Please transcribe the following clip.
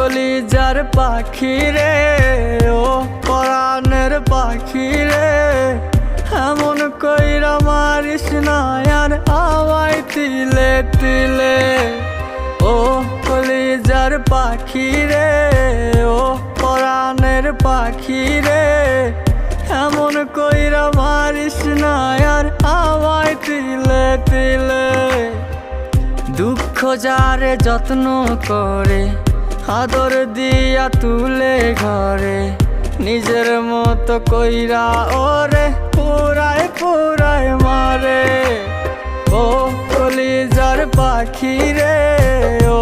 কলিজার পাখি রে, ও পরাণের পাখি রে, এমন কইরা মারিস না আর আমায় তিলে তিলে। ও কলিজার পাখি রে, ও পরাণের পাখি রে, এমন কইরা মারিস না আর আমায় তিলে তিলে। দুঃখ যারে যত্ন করে, আদর দিয়া তুলে ঘরে, নিজের মতো কইরা ওরে পুরায় পুরায় মারে। ও কলিজার পাখি রে, ও